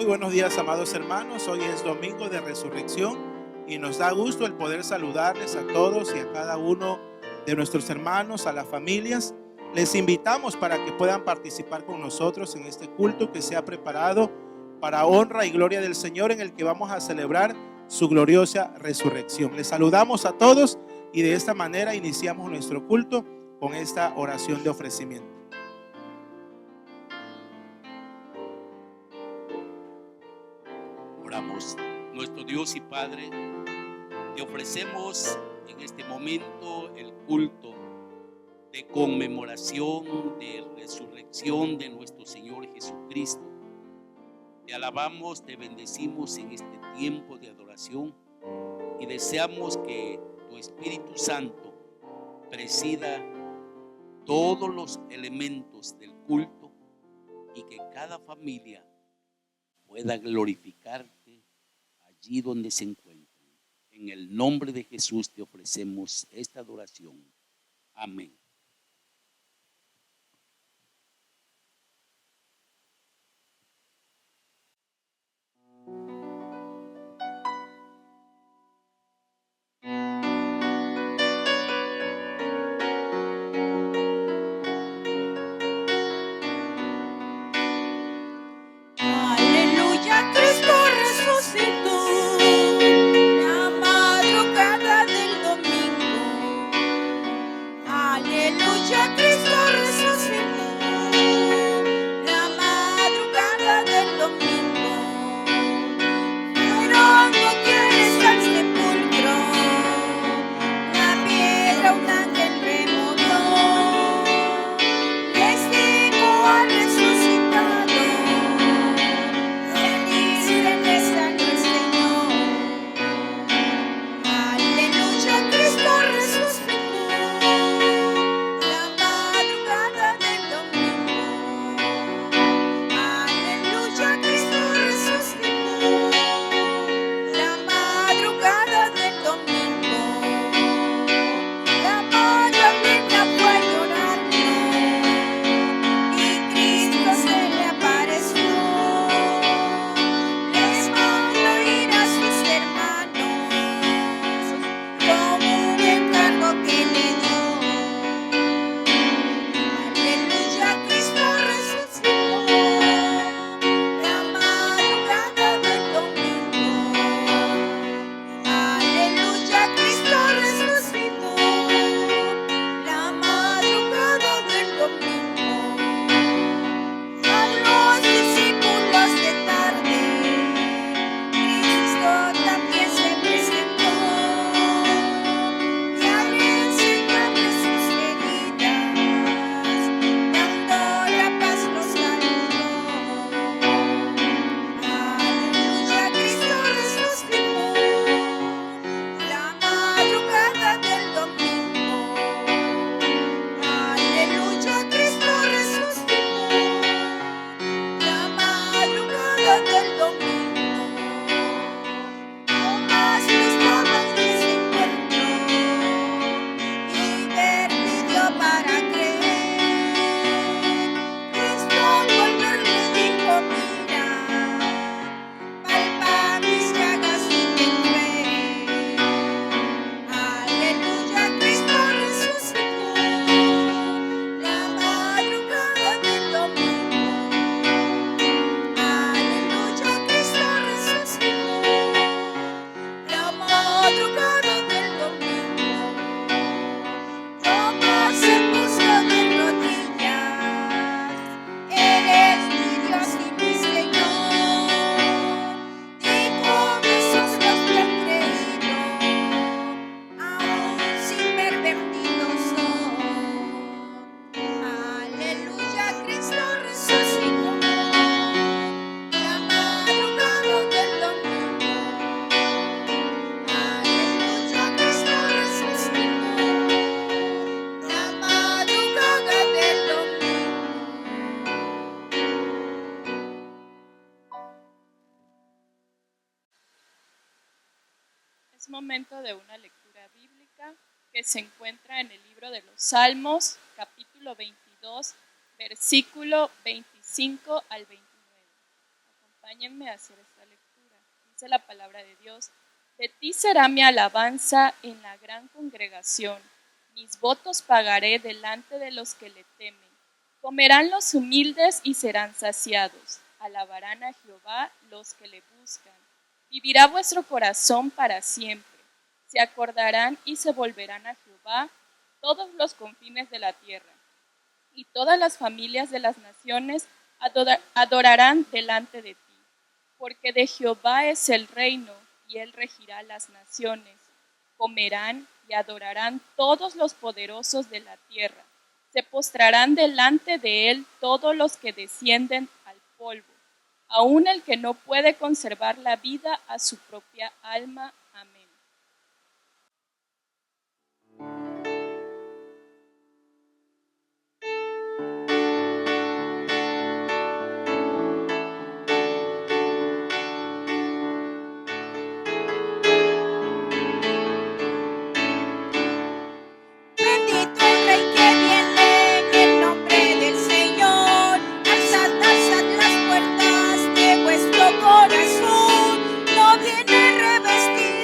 Muy buenos días, amados hermanos. Hoy es domingo de resurrección y nos da gusto el poder saludarles a todos y a cada uno de nuestros hermanos, a las familias. Les invitamos para que puedan participar con nosotros en este culto que se ha preparado para honra y gloria del Señor, en el que vamos a celebrar su gloriosa resurrección. Les saludamos a todos y de esta manera iniciamos nuestro culto con esta oración de ofrecimiento. Oramos. Nuestro Dios y Padre, te ofrecemos en este momento el culto de conmemoración de resurrección de nuestro Señor Jesucristo. Te alabamos, te bendecimos en este tiempo de adoración y deseamos que tu Espíritu Santo presida todos los elementos del culto y que cada familia pueda glorificarte allí donde se encuentren. En el nombre de Jesús te ofrecemos esta adoración. Amén. Aleluya, Cristo resucitó. La madrugada del domingo. Aleluya, Cristo resucitó. La madrugada del domingo. Fueron mujeres al sepulcro. La piedra un ángel removió. Les dijo: ha resucitado. Felices están el Señor. Aleluya, Cristo resucitó. La madrugada del domingo. Aleluya, Cristo resucitó. La madrugada del domingo. La Magdalena fue a llorarlo y Cristo se le apareció. Les mandó ir a sus hermanos como un encargo que le dio. Aleluya, Cristo resucitó. La madrugada del domingo. Aleluya, Cristo resucitó. La madrugada del domingo. A los discípulos de tarde, Cristo también se presentó y al enseñarles sus heridas, dando la paz los saludó. Aleluya, Cristo resucitó. La madrugada del domingo. Aleluya, Cristo resucitó. La madrugada del domingo. Tomás no estaba en ese encuentro y ver pidió para creer. Cristo al volver le dijo: mira, palpa mis llagas y ten fe. Aleluya, Cristo resucitó. La madrugada del domingo. Aleluya, Cristo resucitó. La madrugada del domingo. Tomás se puso de rodillas. Eres mi Dios y mi Señor. Dijo: mis ojos te han creído, aún sin ver perdidos son. Aleluya, Cristo resucitó. La madrugada del domingo. Aleluya, Cristo resucitó. La madrugada del domingo. Es momento de una lectura bíblica que se encuentra en el libro de los Salmos, capítulo 22, versículo 25 al 29. Acompáñenme a hacer esta lectura. Dice la palabra de Dios: de ti será mi alabanza en la gran congregación. Mis votos pagaré delante de los que le temen. Comerán los humildes y serán saciados. Alabarán a Jehová los que le buscan. Vivirá vuestro corazón para siempre. Se acordarán y se volverán a Jehová todos los confines de la tierra. Y todas las familias de las naciones adorarán delante de ti. Porque de Jehová es el reino, y él regirá las naciones. Comerán y adorarán todos los poderosos de la tierra. Se postrarán delante de él todos los que descienden al polvo, aun el que no puede conservar la vida a su propia alma. Amén. Bendito el Rey que viene en el nombre del Señor. Alzad, alzad las puertas de vuestro corazón. No viene revestido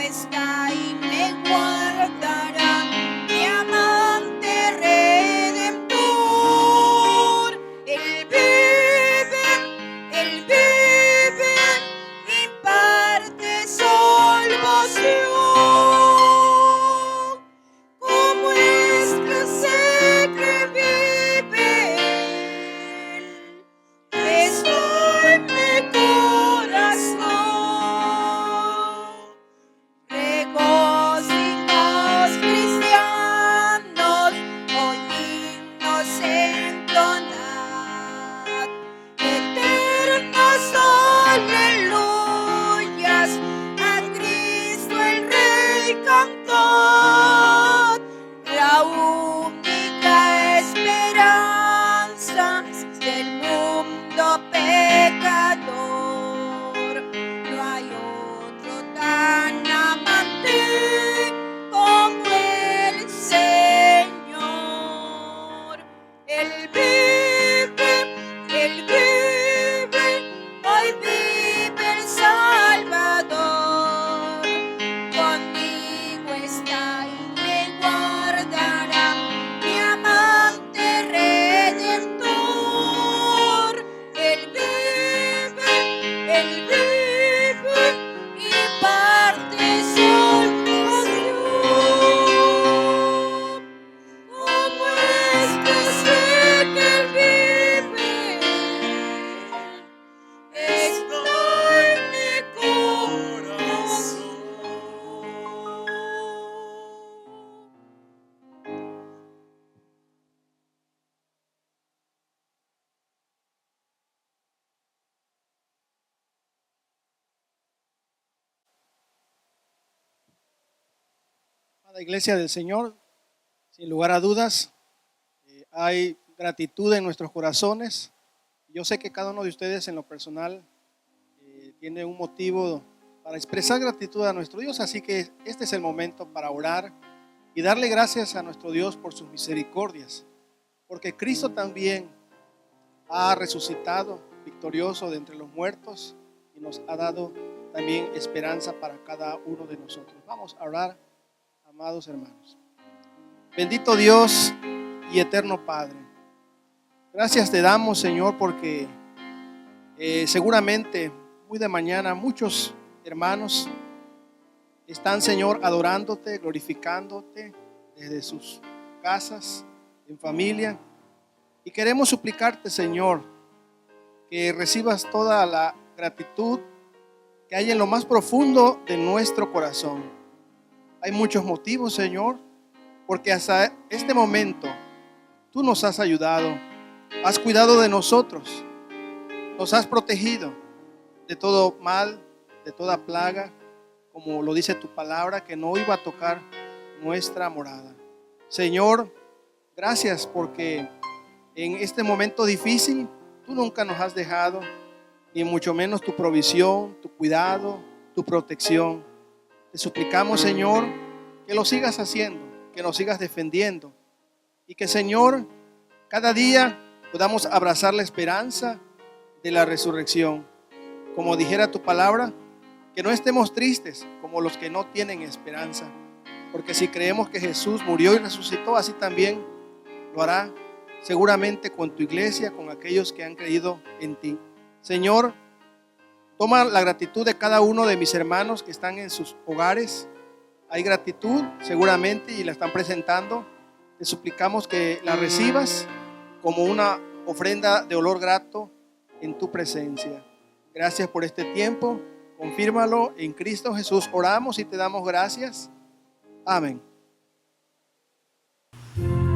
está y me guardará, mi amante redentor. Él vive y parte salvación. Como es que sé que vive Él, está en mi corazón. Regocijaos, cristianos, hoy himnos entonad, eternas aleluyas, a Cristo el Rey cantad. La única esperanza del mundo pecador, no hay otro tan amante como el Señor. Él vive, hoy vive el Salvador. Conmigo está y me guardará, mi amante redentor. Él vive y parte salvación. ¿Cómo es que sé que Él vive? Está en mi corazón. Amada Iglesia del Señor, sin lugar a dudas, hay gratitud en nuestros corazones. Yo sé que cada uno de ustedes en lo personal tiene un motivo para expresar gratitud a nuestro Dios, así que este es el momento para orar y darle gracias a nuestro Dios por sus misericordias, porque Cristo también ha resucitado victorioso de entre los muertos y nos ha dado también esperanza para cada uno de nosotros. Vamos a orar, amados hermanos. Bendito Dios y eterno Padre, gracias te damos, Señor, porque seguramente muy de mañana muchos hermanos están, Señor, adorándote, glorificándote desde sus casas, en familia, y queremos suplicarte, Señor, que recibas toda la gratitud que hay en lo más profundo de nuestro corazón. Hay muchos motivos, Señor, porque hasta este momento tú nos has ayudado, has cuidado de nosotros, nos has protegido de todo mal, de toda plaga, como lo dice tu palabra, que no iba a tocar nuestra morada. Señor, gracias porque en este momento difícil tú nunca nos has dejado, ni mucho menos tu provisión, tu cuidado, tu protección. Te suplicamos, Señor, que lo sigas haciendo, que nos sigas defendiendo y que, Señor, cada día podamos abrazar la esperanza de la resurrección. Como dijera tu palabra, que no estemos tristes como los que no tienen esperanza, porque si creemos que Jesús murió y resucitó, así también lo hará seguramente con tu iglesia, con aquellos que han creído en ti. Señor, toma la gratitud de cada uno de mis hermanos que están en sus hogares. Hay gratitud seguramente y la están presentando. Te suplicamos que la recibas como una ofrenda de olor grato en tu presencia. Gracias por este tiempo. Confírmalo en Cristo Jesús. Oramos y te damos gracias. Amén. Señor,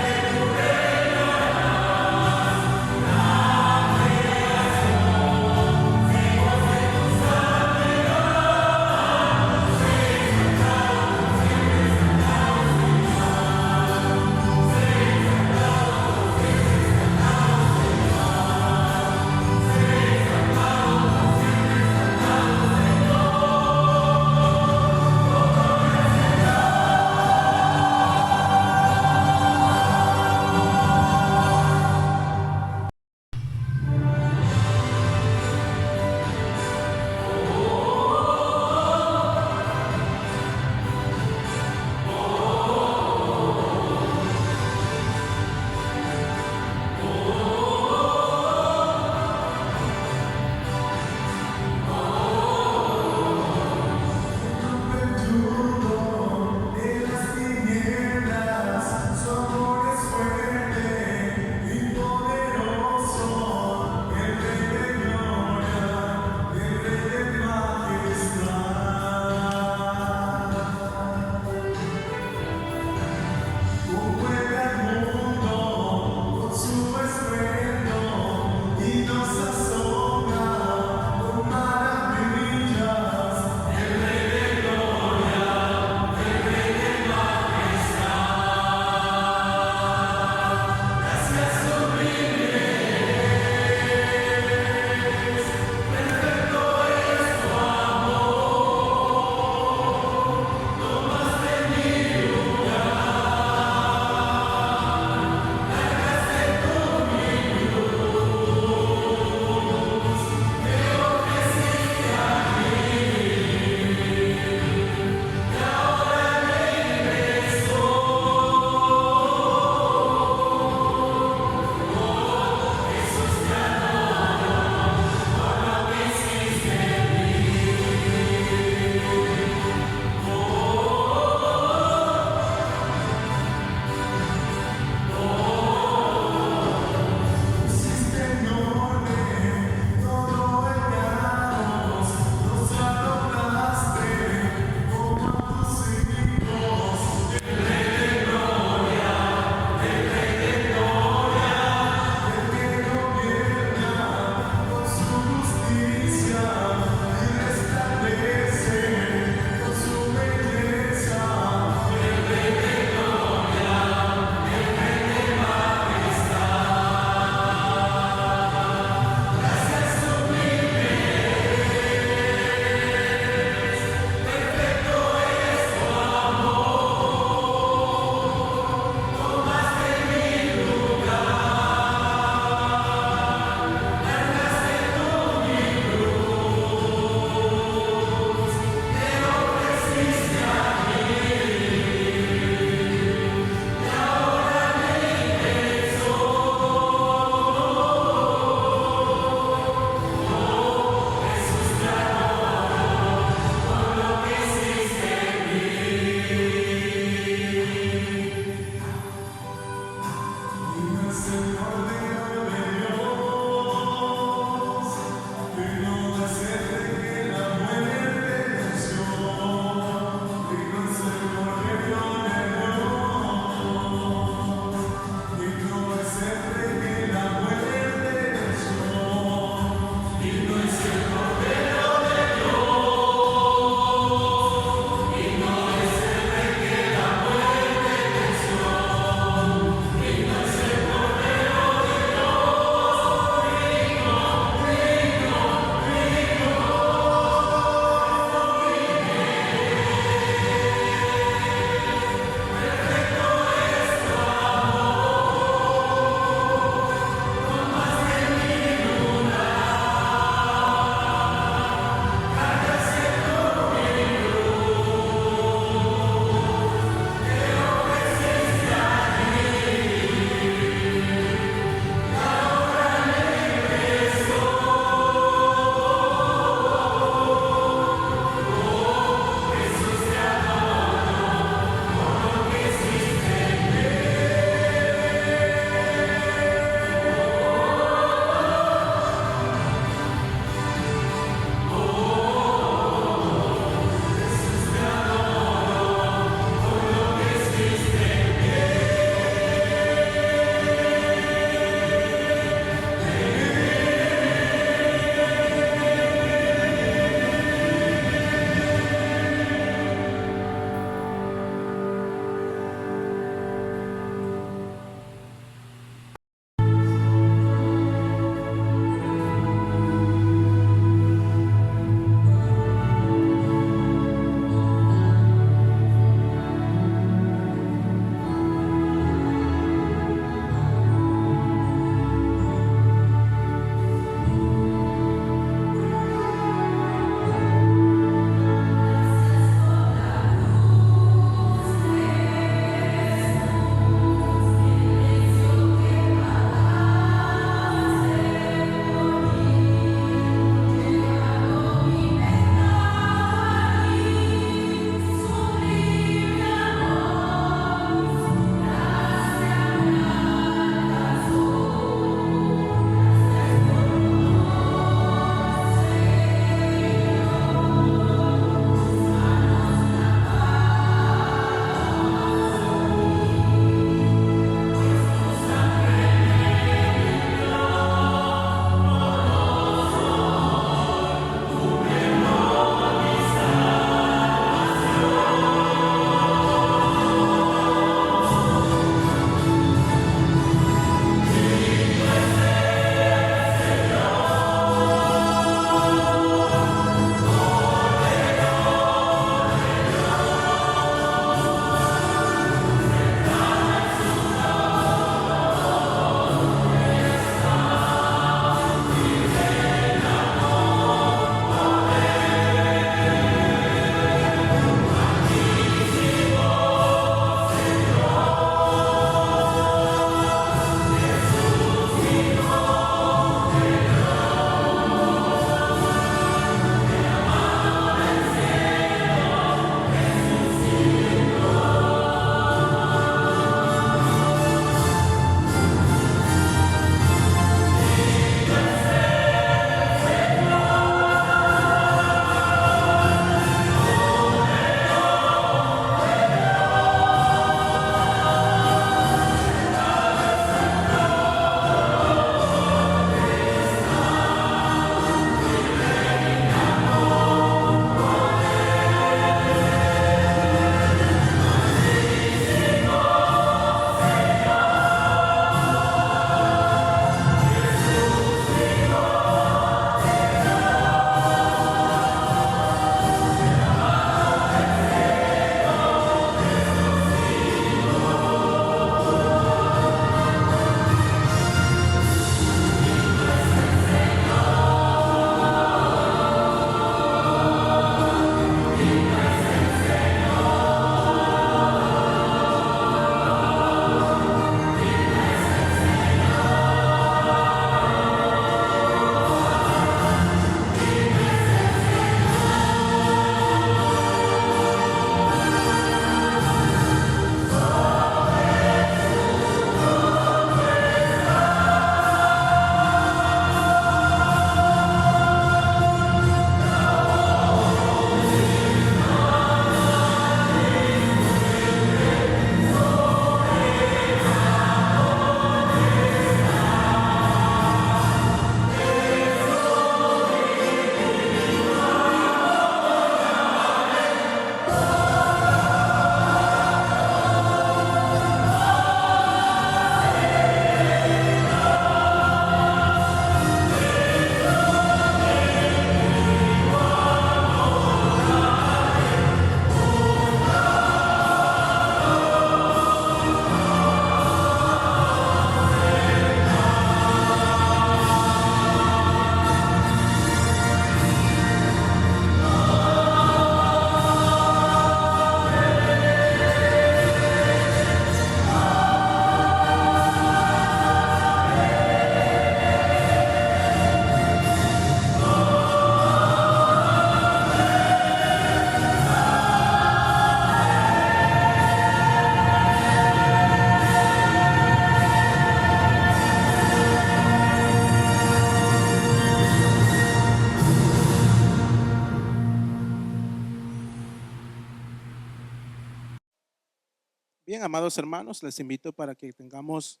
Bien, amados hermanos, les invito para que tengamos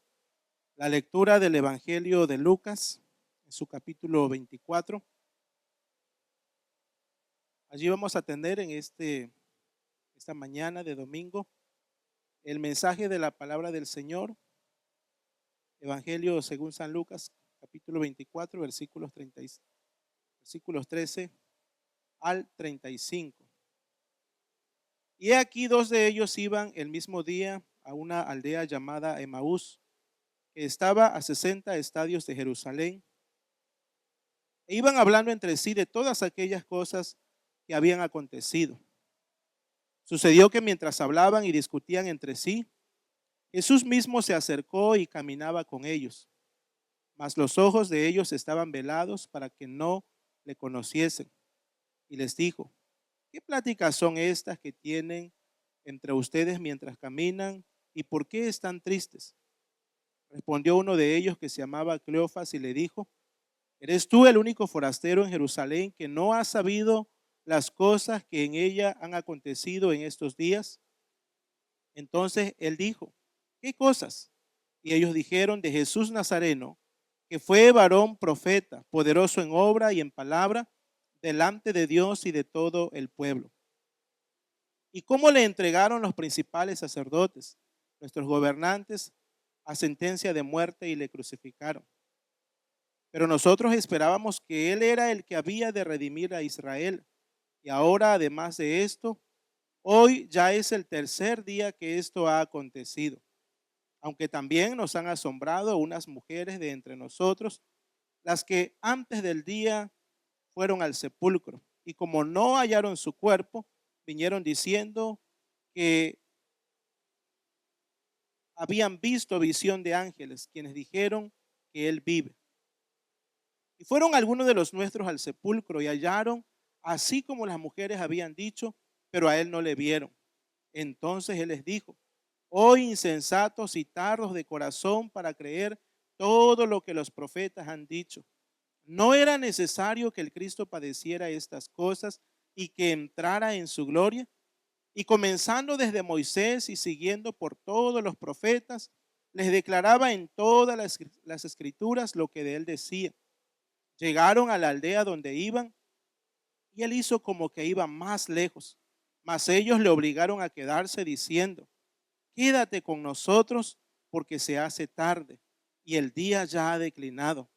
la lectura del Evangelio de Lucas, en su capítulo 24. Allí vamos a atender en esta mañana de domingo el mensaje de la palabra del Señor, Evangelio según San Lucas, capítulo 24, versículos 13 al 35. Y he aquí dos de ellos iban el mismo día a una aldea llamada Emaús, que estaba a 60 estadios de Jerusalén, e iban hablando entre sí de todas aquellas cosas que habían acontecido. Sucedió que mientras hablaban y discutían entre sí, Jesús mismo se acercó y caminaba con ellos, mas los ojos de ellos estaban velados para que no le conociesen. Y les dijo: ¿qué pláticas son estas que tienen entre ustedes mientras caminan, y por qué están tristes? Respondió uno de ellos, que se llamaba Cleofas, y le dijo: ¿eres tú el único forastero en Jerusalén que no ha sabido las cosas que en ella han acontecido en estos días? Entonces él dijo: ¿qué cosas? Y ellos dijeron: de Jesús Nazareno, que fue varón profeta, poderoso en obra y en palabra, delante de Dios y de todo el pueblo. ¿Y cómo le entregaron los principales sacerdotes, nuestros gobernantes, a sentencia de muerte y le crucificaron? Pero nosotros esperábamos que Él era el que había de redimir a Israel. Y ahora, además de esto, hoy ya es el tercer día que esto ha acontecido. Aunque también nos han asombrado unas mujeres de entre nosotros, las que antes del día fueron al sepulcro, y como no hallaron su cuerpo, vinieron diciendo que habían visto visión de ángeles, quienes dijeron que Él vive. Y fueron algunos de los nuestros al sepulcro y hallaron así como las mujeres habían dicho, pero a Él no le vieron. Entonces Él les dijo: oh insensatos y tardos de corazón para creer todo lo que los profetas han dicho. ¿No era necesario que el Cristo padeciera estas cosas y que entrara en su gloria? Y comenzando desde Moisés y siguiendo por todos los profetas, les declaraba en todas las escrituras lo que de él decía. Llegaron a la aldea donde iban, y él hizo como que iba más lejos, mas ellos le obligaron a quedarse, diciendo: quédate con nosotros, porque se hace tarde y el día ya ha declinado.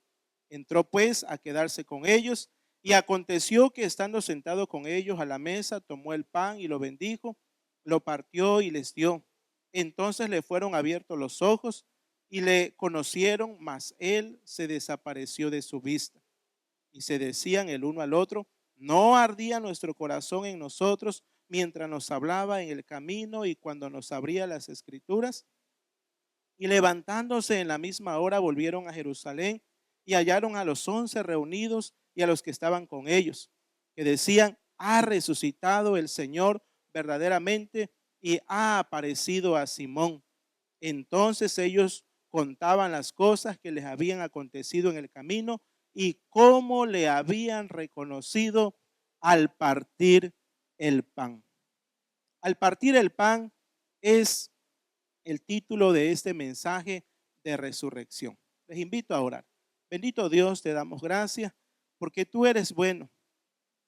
Entró pues a quedarse con ellos, y aconteció que estando sentado con ellos a la mesa, tomó el pan y lo bendijo, lo partió y les dio. Entonces le fueron abiertos los ojos y le conocieron, mas él se desapareció de su vista. Y se decían el uno al otro: ¿no ardía nuestro corazón en nosotros mientras nos hablaba en el camino y cuando nos abría las escrituras? Y levantándose en la misma hora volvieron a Jerusalén, y hallaron a los 11 reunidos y a los que estaban con ellos, que decían: ha resucitado el Señor verdaderamente y ha aparecido a Simón. Entonces ellos contaban las cosas que les habían acontecido en el camino y cómo le habían reconocido al partir el pan. Al partir el pan es el título de este mensaje de resurrección. Les invito a orar. Bendito Dios, te damos gracias porque tú eres bueno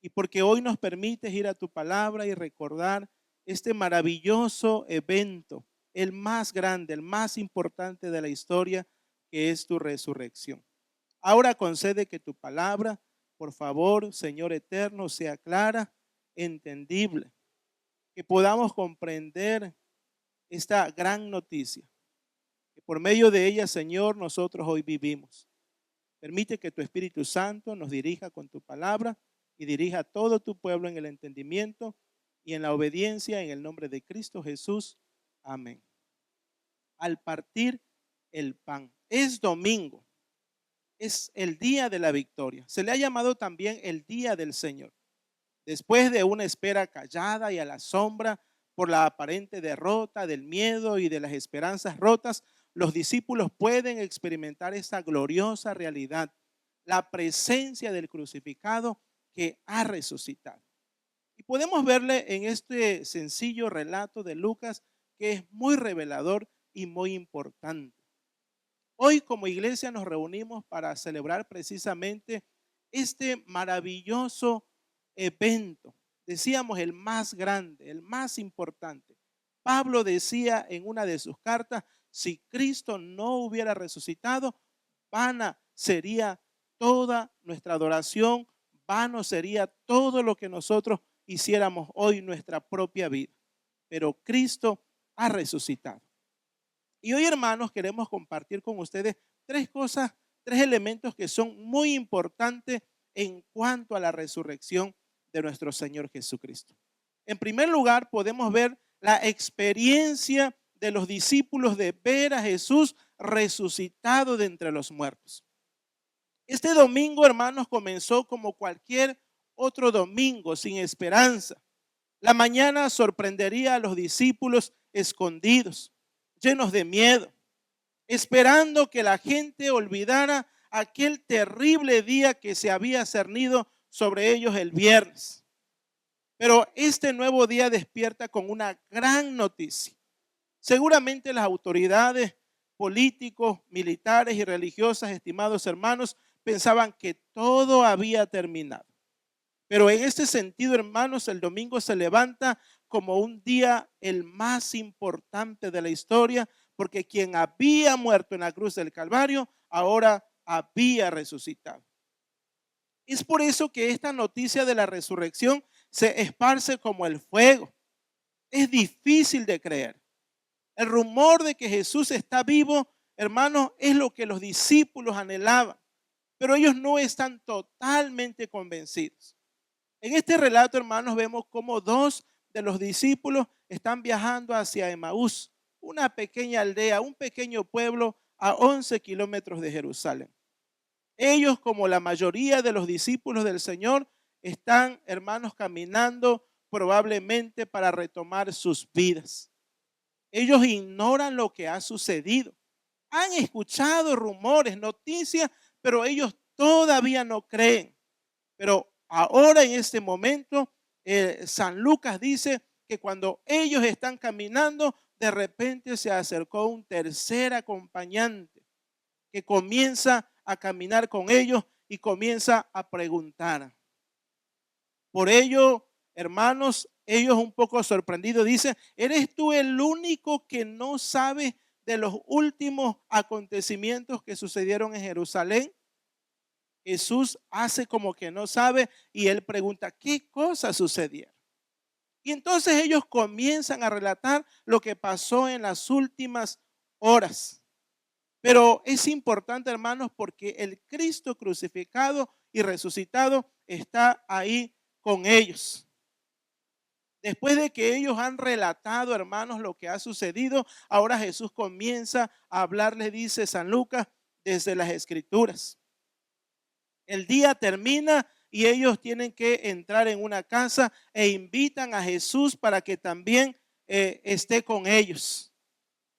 y porque hoy nos permites ir a tu palabra y recordar este maravilloso evento, el más grande, el más importante de la historia, que es tu resurrección. Ahora concede que tu palabra, por favor, Señor eterno, sea clara, entendible, que podamos comprender esta gran noticia, que por medio de ella, Señor, nosotros hoy vivimos. Permite que tu Espíritu Santo nos dirija con tu palabra y dirija a todo tu pueblo en el entendimiento y en la obediencia, en el nombre de Cristo Jesús. Amén. Al partir el pan. Es domingo. Es el día de la victoria. Se le ha llamado también el día del Señor. Después de una espera callada y a la sombra por la aparente derrota, del miedo y de las esperanzas rotas, los discípulos pueden experimentar esta gloriosa realidad, la presencia del crucificado que ha resucitado. Y podemos verle en este sencillo relato de Lucas que es muy revelador y muy importante. Hoy como iglesia nos reunimos para celebrar precisamente este maravilloso evento. Decíamos el más grande, el más importante. Pablo decía en una de sus cartas, si Cristo no hubiera resucitado, vana sería toda nuestra adoración, vano sería todo lo que nosotros hiciéramos hoy en nuestra propia vida. Pero Cristo ha resucitado. Y hoy, hermanos, queremos compartir con ustedes tres cosas, tres elementos que son muy importantes en cuanto a la resurrección de nuestro Señor Jesucristo. En primer lugar, podemos ver la experiencia de los discípulos de ver a Jesús resucitado de entre los muertos. Este domingo, hermanos, comenzó como cualquier otro domingo, sin esperanza. La mañana sorprendería a los discípulos escondidos, llenos de miedo, esperando que la gente olvidara aquel terrible día que se había cernido sobre ellos el viernes. Pero este nuevo día despierta con una gran noticia. Seguramente las autoridades políticos, militares y religiosas, estimados hermanos, pensaban que todo había terminado. Pero en este sentido, hermanos, el domingo se levanta como un día el más importante de la historia, porque quien había muerto en la cruz del Calvario, ahora había resucitado. Es por eso que esta noticia de la resurrección se esparce como el fuego. Es difícil de creer. El rumor de que Jesús está vivo, hermanos, es lo que los discípulos anhelaban, pero ellos no están totalmente convencidos. En este relato, hermanos, vemos cómo dos de los discípulos están viajando hacia Emaús, una pequeña aldea, un pequeño pueblo a 11 kilómetros de Jerusalén. Ellos, como la mayoría de los discípulos del Señor, están, hermanos, caminando probablemente para retomar sus vidas. Ellos ignoran lo que ha sucedido. Han escuchado rumores, noticias, pero ellos todavía no creen. Pero ahora en este momento, San Lucas dice que cuando ellos están caminando, de repente se acercó un tercer acompañante que comienza a caminar con ellos y comienza a preguntar. Por ello, hermanos, ellos un poco sorprendidos dicen, ¿eres tú el único que no sabe de los últimos acontecimientos que sucedieron en Jerusalén? Jesús hace como que no sabe y él pregunta, ¿qué cosas sucedieron? Y entonces ellos comienzan a relatar lo que pasó en las últimas horas. Pero es importante, hermanos, porque el Cristo crucificado y resucitado está ahí con ellos. Después de que ellos han relatado, hermanos, lo que ha sucedido, ahora Jesús comienza a hablarles, dice San Lucas, desde las Escrituras. El día termina y ellos tienen que entrar en una casa e invitan a Jesús para que también esté con ellos.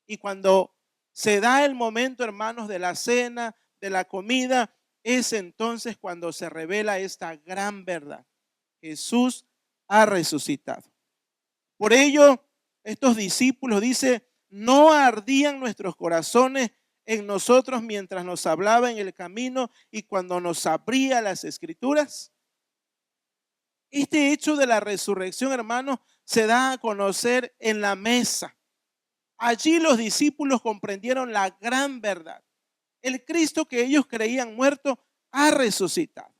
Y cuando se da el momento, hermanos, de la cena, de la comida, es entonces cuando se revela esta gran verdad. Jesús ha resucitado. Por ello, estos discípulos dicen, no ardían nuestros corazones en nosotros mientras nos hablaba en el camino y cuando nos abría las Escrituras. Este hecho de la resurrección, hermanos, se da a conocer en la mesa. Allí los discípulos comprendieron la gran verdad. El Cristo que ellos creían muerto ha resucitado.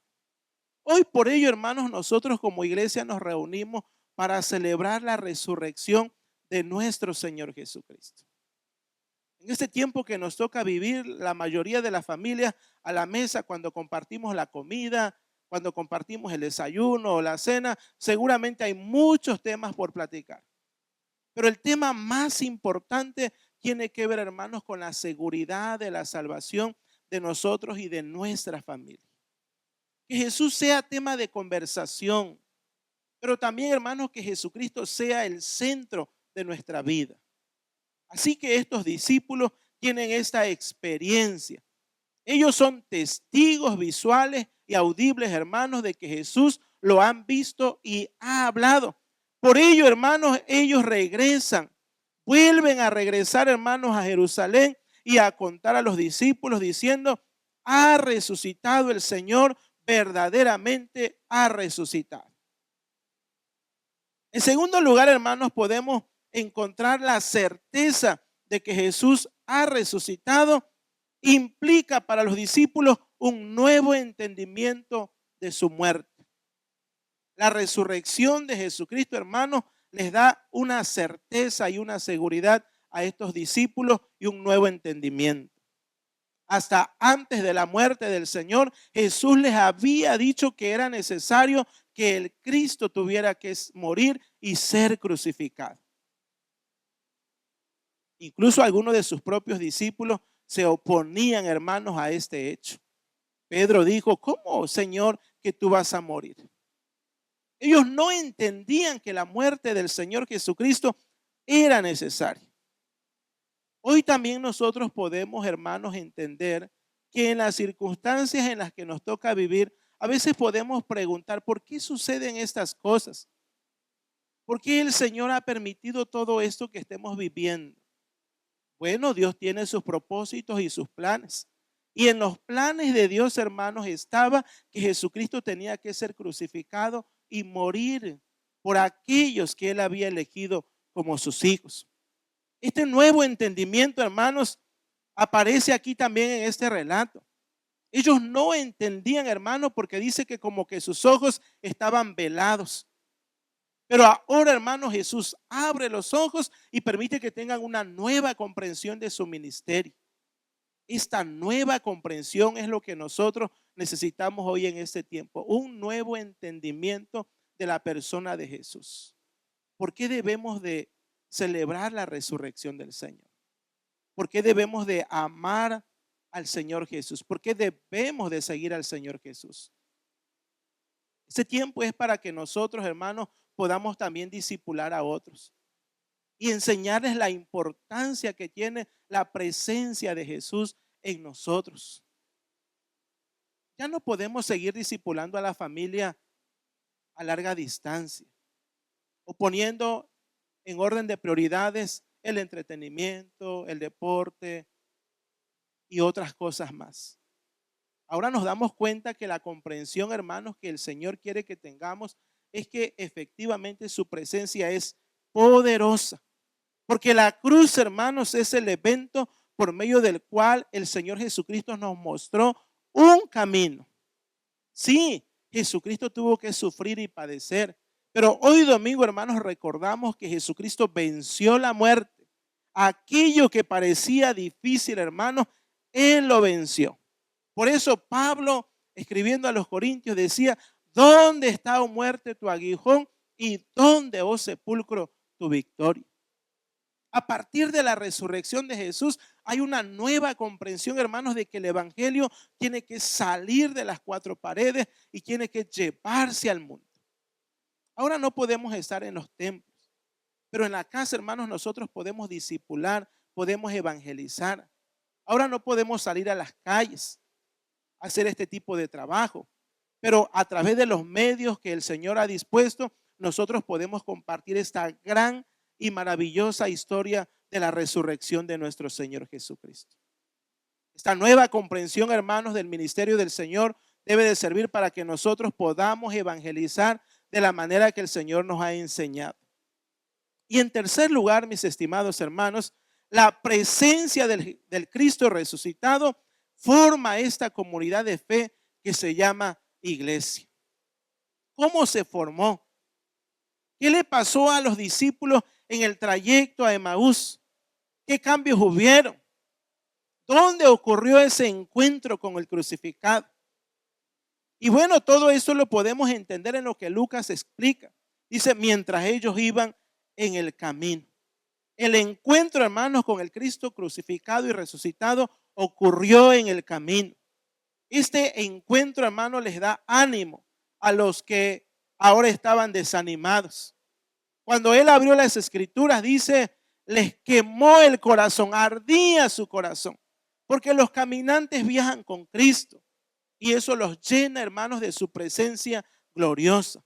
Hoy por ello, hermanos, nosotros como iglesia nos reunimos para celebrar la resurrección de nuestro Señor Jesucristo. En este tiempo que nos toca vivir, la mayoría de las familias a la mesa, cuando compartimos la comida, cuando compartimos el desayuno o la cena, seguramente hay muchos temas por platicar. Pero el tema más importante tiene que ver, hermanos, con la seguridad de la salvación de nosotros y de nuestra familia. Que Jesús sea tema de conversación, pero también, hermanos, que Jesucristo sea el centro de nuestra vida. Así que estos discípulos tienen esta experiencia. Ellos son testigos visuales y audibles, hermanos, de que Jesús lo han visto y ha hablado. Por ello, hermanos, ellos regresan vuelven a regresar, hermanos, a Jerusalén y a contar a los discípulos diciendo: ha resucitado el Señor, verdaderamente ha resucitado. En segundo lugar, hermanos, podemos encontrar la certeza de que Jesús ha resucitado. Implica para los discípulos un nuevo entendimiento de su muerte. La resurrección de Jesucristo, hermanos, les da una certeza y una seguridad a estos discípulos y un nuevo entendimiento. Hasta antes de la muerte del Señor, Jesús les había dicho que era necesario que el Cristo tuviera que morir y ser crucificado. Incluso algunos de sus propios discípulos se oponían, hermanos, a este hecho. Pedro dijo: ¿cómo, Señor, que tú vas a morir? Ellos no entendían que la muerte del Señor Jesucristo era necesaria. Hoy también nosotros podemos, hermanos, entender que en las circunstancias en las que nos toca vivir, a veces podemos preguntar: ¿por qué suceden estas cosas? ¿Por qué el Señor ha permitido todo esto que estemos viviendo? Bueno, Dios tiene sus propósitos y sus planes. Y en los planes de Dios, hermanos, estaba que Jesucristo tenía que ser crucificado y morir por aquellos que Él había elegido como sus hijos. Este nuevo entendimiento, hermanos, aparece aquí también en este relato. Ellos no entendían, hermanos, porque dice que como que sus ojos estaban velados. Pero ahora, hermanos, Jesús abre los ojos y permite que tengan una nueva comprensión de su ministerio. Esta nueva comprensión es lo que nosotros necesitamos hoy en este tiempo. Un nuevo entendimiento de la persona de Jesús. ¿Por qué debemos de celebrar la resurrección del Señor? ¿Por qué debemos de amar al Señor Jesús? ¿Por qué debemos de seguir al Señor Jesús? Ese tiempo es para que nosotros, hermanos, podamos también discipular a otros y enseñarles la importancia que tiene la presencia de Jesús en nosotros. Ya no podemos seguir discipulando a la familia a larga distancia o poniendo en orden de prioridades el entretenimiento, el deporte y otras cosas más. Ahora nos damos cuenta que la comprensión, hermanos, que el Señor quiere que tengamos es que efectivamente su presencia es poderosa. Porque la cruz, hermanos, es el evento por medio del cual el Señor Jesucristo nos mostró un camino. Sí, Jesucristo tuvo que sufrir y padecer. Pero hoy domingo, hermanos, recordamos que Jesucristo venció la muerte. Aquello que parecía difícil, hermanos, Él lo venció. Por eso Pablo, escribiendo a los Corintios, decía: ¿dónde está, oh muerte, tu aguijón? ¿Y dónde, oh sepulcro, tu victoria? A partir de la resurrección de Jesús hay una nueva comprensión, hermanos, de que el evangelio tiene que salir de las cuatro paredes y tiene que llevarse al mundo. Ahora no podemos estar en los templos, pero en la casa, hermanos, nosotros podemos discipular, podemos evangelizar. Ahora no podemos salir a las calles a hacer este tipo de trabajo, pero a través de los medios que el Señor ha dispuesto, nosotros podemos compartir esta gran y maravillosa historia de la resurrección de nuestro Señor Jesucristo. Esta nueva comprensión, hermanos, del ministerio del Señor debe de servir para que nosotros podamos evangelizar de la manera que el Señor nos ha enseñado. Y en tercer lugar, mis estimados hermanos, la presencia del Cristo resucitado forma esta comunidad de fe que se llama iglesia. ¿Cómo se formó? ¿Qué le pasó a los discípulos en el trayecto a Emaús? ¿Qué cambios hubieron? ¿Dónde ocurrió ese encuentro con el crucificado? Y bueno, todo eso lo podemos entender en lo que Lucas explica. Dice: mientras ellos iban en el camino. El encuentro, hermanos, con el Cristo crucificado y resucitado ocurrió en el camino. Este encuentro, hermanos, les da ánimo a los que ahora estaban desanimados. Cuando él abrió las escrituras, dice, les quemó el corazón, ardía su corazón, porque los caminantes viajan con Cristo y eso los llena, hermanos, de su presencia gloriosa.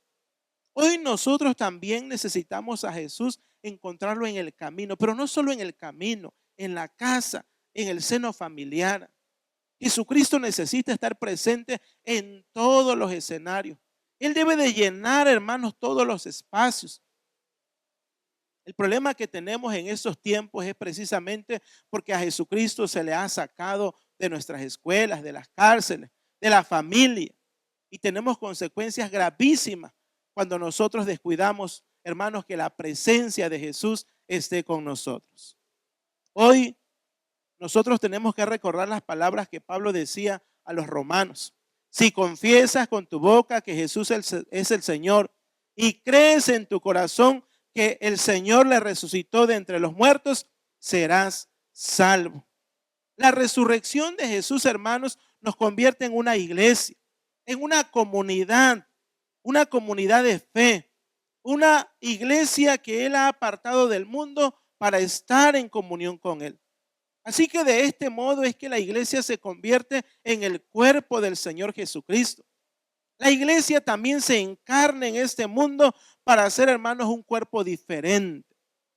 Hoy nosotros también necesitamos a Jesús encontrarlo en el camino, pero no solo en el camino, en la casa, en el seno familiar. Jesucristo necesita estar presente en todos los escenarios. Él debe de llenar, hermanos, todos los espacios. El problema que tenemos en estos tiempos es precisamente porque a Jesucristo se le ha sacado de nuestras escuelas, de las cárceles, de la familia. Y tenemos consecuencias gravísimas cuando nosotros descuidamos, hermanos, que la presencia de Jesús esté con nosotros. Hoy nosotros tenemos que recordar las palabras que Pablo decía a los romanos. Si confiesas con tu boca que Jesús es el Señor y crees en tu corazón que el Señor le resucitó de entre los muertos, serás salvo. La resurrección de Jesús, hermanos, nos convierte en una iglesia, en una comunidad de fe, una iglesia que Él ha apartado del mundo para estar en comunión con Él. Así que de este modo es que la iglesia se convierte en el cuerpo del Señor Jesucristo. La iglesia también se encarna en este mundo para hacer, hermanos, un cuerpo diferente.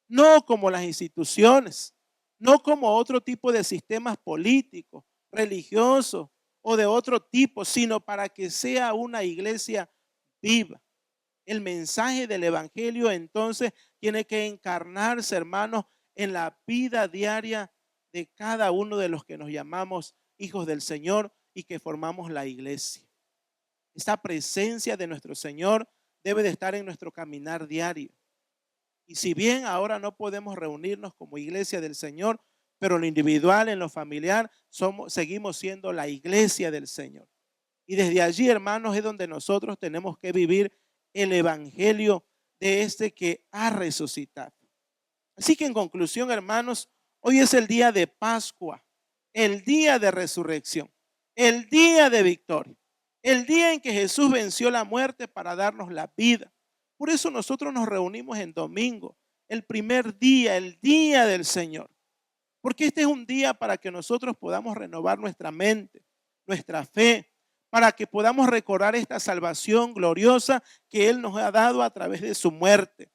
No como las instituciones, no como otro tipo de sistemas políticos, religiosos o de otro tipo, sino para que sea una iglesia viva. El mensaje del evangelio entonces tiene que encarnarse, hermanos, en la vida diaria de cada uno de los que nos llamamos hijos del Señor y que formamos la iglesia. Esta presencia de nuestro Señor debe de estar en nuestro caminar diario. Y si bien ahora no podemos reunirnos como iglesia del Señor, pero en lo individual, en lo familiar, seguimos siendo la iglesia del Señor. Y desde allí, hermanos, es donde nosotros tenemos que vivir el evangelio de este que ha resucitado. Así que en conclusión, hermanos, hoy es el día de Pascua, el día de resurrección, el día de victoria, el día en que Jesús venció la muerte para darnos la vida. Por eso nosotros nos reunimos en domingo, el primer día, el día del Señor. Porque este es un día para que nosotros podamos renovar nuestra mente, nuestra fe, para que podamos recordar esta salvación gloriosa que Él nos ha dado a través de su muerte,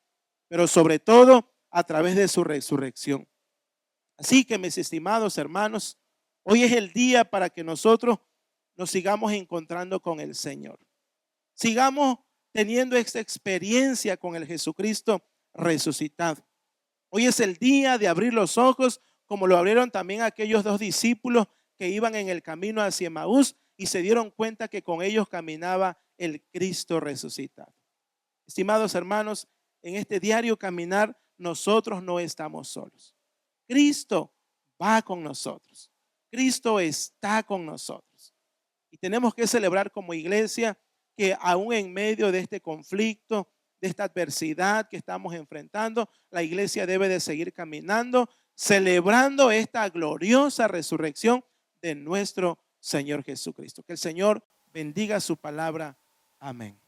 pero sobre todo a través de su resurrección. Así que, mis estimados hermanos, hoy es el día para que nosotros nos sigamos encontrando con el Señor. Sigamos teniendo esta experiencia con el Jesucristo resucitado. Hoy es el día de abrir los ojos, como lo abrieron también aquellos dos discípulos que iban en el camino hacia Emaús y se dieron cuenta que con ellos caminaba el Cristo resucitado. Estimados hermanos, en este diario caminar nosotros no estamos solos. Cristo va con nosotros. Cristo está con nosotros. Y tenemos que celebrar como iglesia que aún en medio de este conflicto, de esta adversidad que estamos enfrentando, la iglesia debe de seguir caminando, celebrando esta gloriosa resurrección de nuestro Señor Jesucristo. Que el Señor bendiga su palabra. Amén.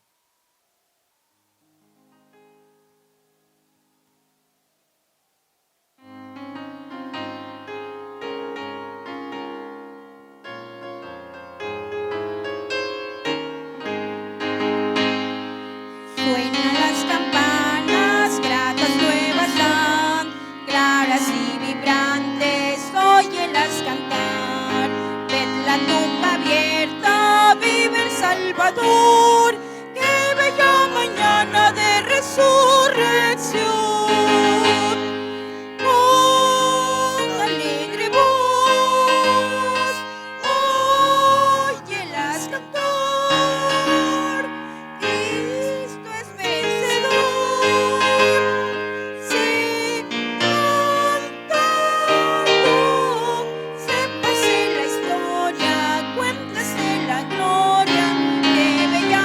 Suenan las campanas, gratas nuevas dan, claras y vibrantes, óyelas cantar. Ved la tumba abierta, vive el Salvador, qué bella mañana de resurrección. Con alegre voz, óyelas cantar. Cristo es vencedor. Sí, cantando, sépase la historia, cuéntase la gloria, qué bella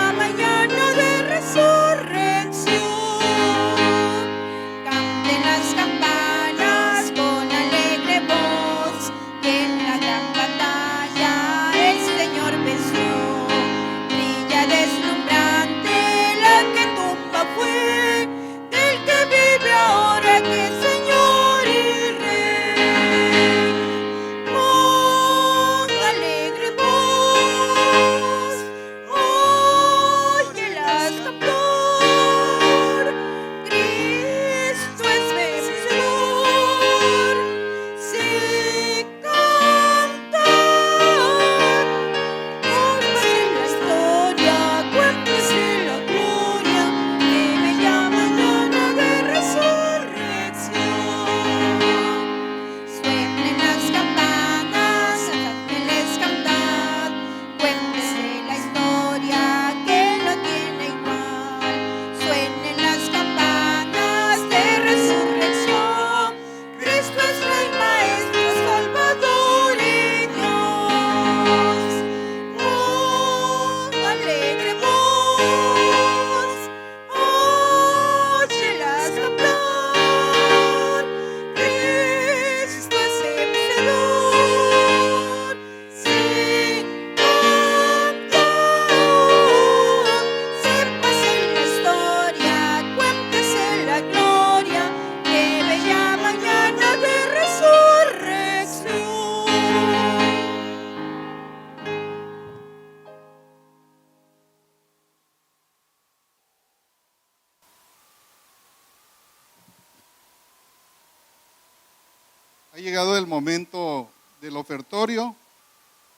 llegado el momento del ofertorio.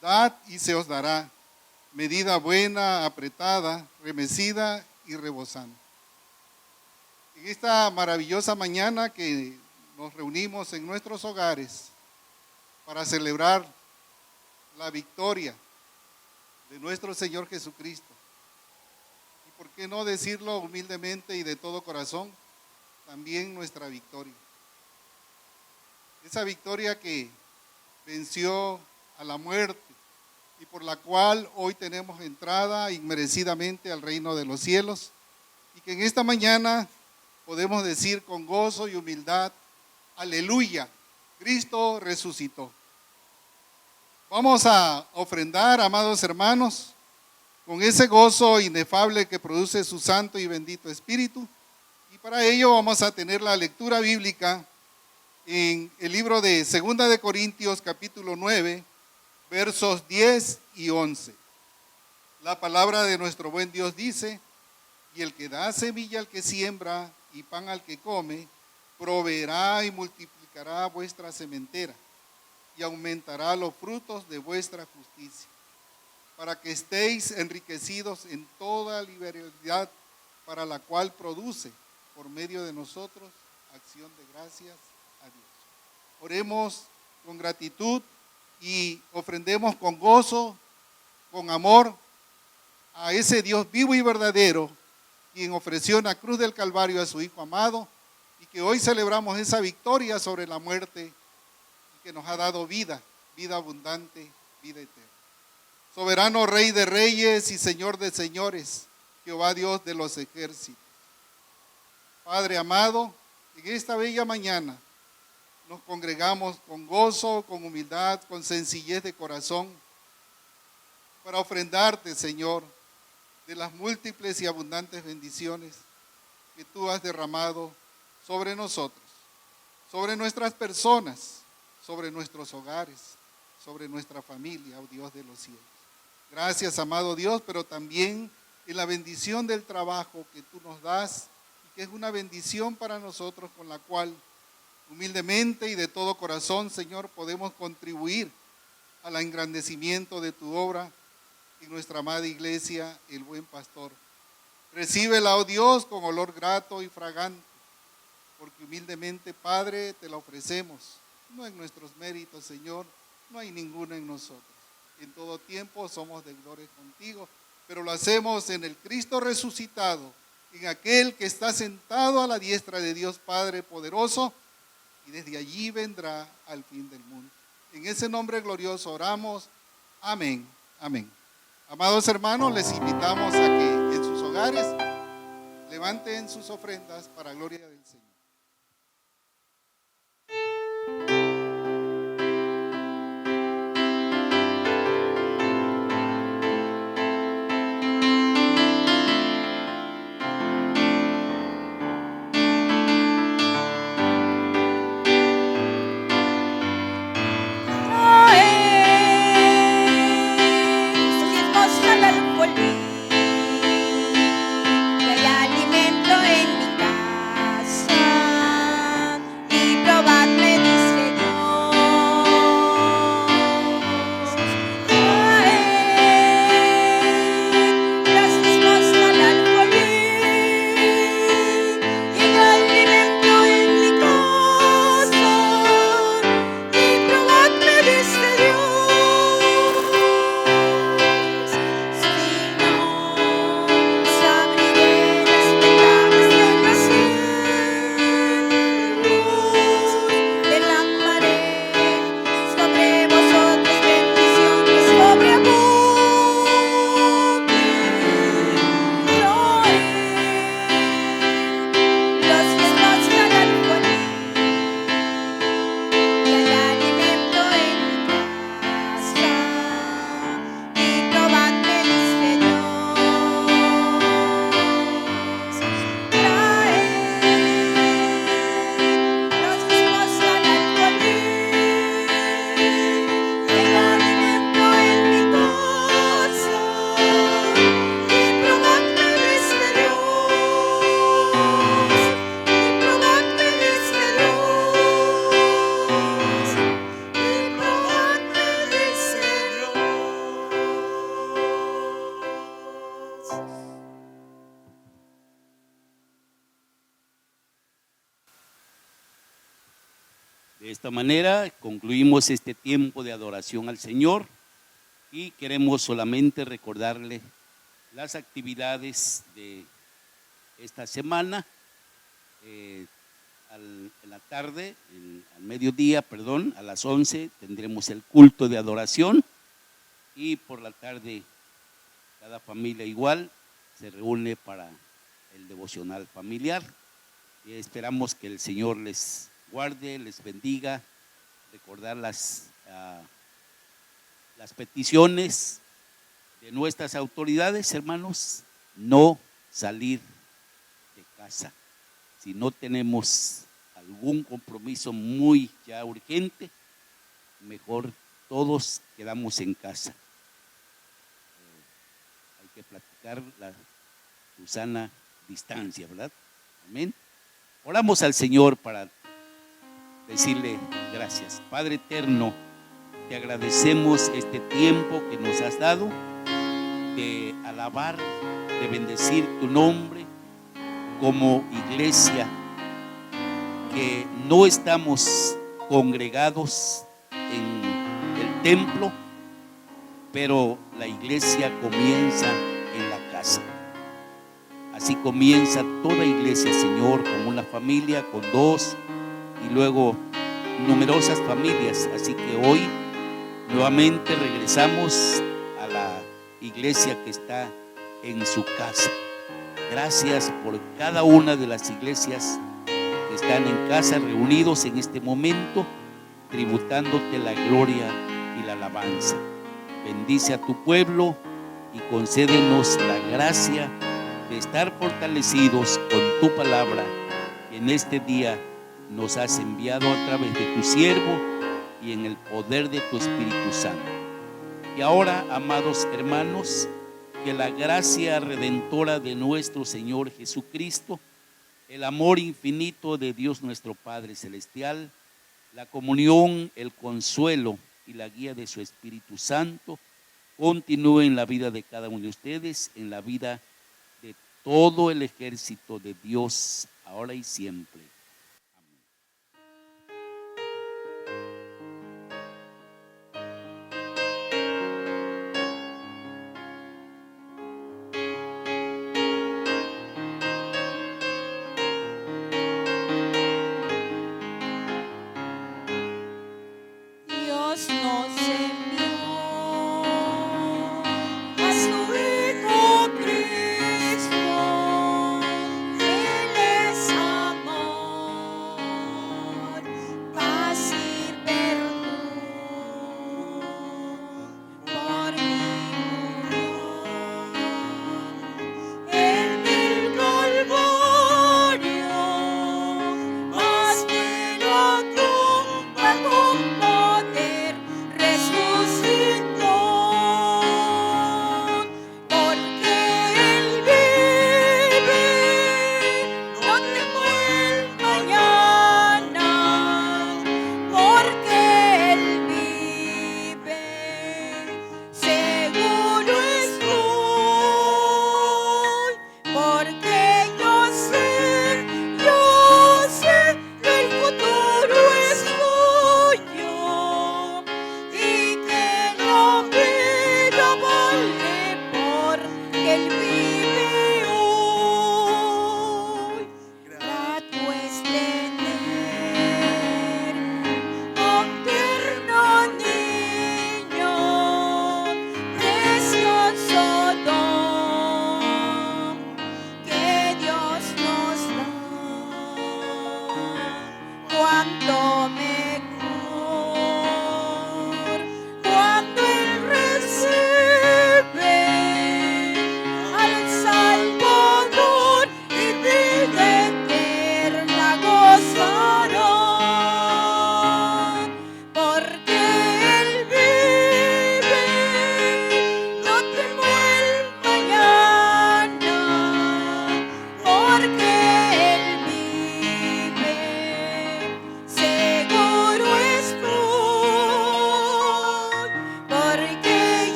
Dad y se os dará, medida buena, apretada, remecida y rebosante. En esta maravillosa mañana que nos reunimos en nuestros hogares para celebrar la victoria de nuestro Señor Jesucristo. Y por qué no decirlo humildemente y de todo corazón, también nuestra victoria. Esa victoria que venció a la muerte y por la cual hoy tenemos entrada inmerecidamente al reino de los cielos, y que en esta mañana podemos decir con gozo y humildad: aleluya, Cristo resucitó. Vamos a ofrendar, amados hermanos, con ese gozo inefable que produce su santo y bendito Espíritu, y para ello vamos a tener la lectura bíblica en el libro de 2 de Corintios capítulo 9, versos 10 y 11. La palabra de nuestro buen Dios dice: y el que da semilla al que siembra y pan al que come, proveerá y multiplicará vuestra sementera y aumentará los frutos de vuestra justicia, para que estéis enriquecidos en toda liberalidad, para la cual produce por medio de nosotros acción de gracias a Dios. Oremos con gratitud y ofrendemos con gozo, con amor a ese Dios vivo y verdadero, quien ofreció en la cruz del Calvario a su Hijo amado, y que hoy celebramos esa victoria sobre la muerte y que nos ha dado vida, vida abundante, vida eterna. Soberano Rey de reyes y Señor de señores, Jehová Dios de los ejércitos. Padre amado, en esta bella mañana nos congregamos con gozo, con humildad, con sencillez de corazón, para ofrendarte, Señor, de las múltiples y abundantes bendiciones que tú has derramado sobre nosotros, sobre nuestras personas, sobre nuestros hogares, sobre nuestra familia, oh Dios de los cielos. Gracias, amado Dios, pero también en la bendición del trabajo que tú nos das, y que es una bendición para nosotros, con la cual humildemente y de todo corazón, Señor, podemos contribuir al engrandecimiento de tu obra en nuestra amada iglesia, el Buen Pastor. Recíbela, oh Dios, con olor grato y fragante, porque humildemente, Padre, te la ofrecemos, no en nuestros méritos, Señor, no hay ninguno en nosotros. En todo tiempo somos deudores contigo, pero lo hacemos en el Cristo resucitado, en aquel que está sentado a la diestra de Dios Padre poderoso, y desde allí vendrá al fin del mundo. En ese nombre glorioso oramos. Amén. Amén. Amados hermanos, les invitamos a que en sus hogares levanten sus ofrendas para gloria del Señor. Hay alimento en mi casa. De esta manera concluimos este tiempo de adoración al Señor y queremos solamente recordarle las actividades de esta semana. En la tarde, al mediodía, perdón, a las 11 tendremos el culto de adoración y por la tarde cada familia igual se reúne para el devocional familiar. Y esperamos que el Señor les guarde, les bendiga, recordar las peticiones de nuestras autoridades, hermanos, no salir de casa. Si no tenemos algún compromiso muy ya urgente, mejor todos quedamos en casa. Hay que platicar la sana distancia, ¿verdad? Amén. Oramos al Señor para decirle gracias. Padre eterno, te agradecemos este tiempo que nos has dado de alabar, de bendecir tu nombre como iglesia, que no estamos congregados en el templo, pero la iglesia comienza en la casa. Así comienza toda iglesia, Señor, como una familia con dos y luego numerosas familias. Así que hoy nuevamente regresamos a la iglesia que está en su casa. Gracias por cada una de las iglesias que están en casa, reunidos en este momento, tributándote la gloria y la alabanza. Bendice a tu pueblo y concédenos la gracia de estar fortalecidos con tu palabra que en este día nos has enviado a través de tu siervo y en el poder de tu Espíritu Santo. Y ahora, amados hermanos, que la gracia redentora de nuestro Señor Jesucristo, el amor infinito de Dios nuestro Padre Celestial, la comunión, el consuelo y la guía de su Espíritu Santo continúe en la vida de cada uno de ustedes, en la vida de todo el ejército de Dios, ahora y siempre.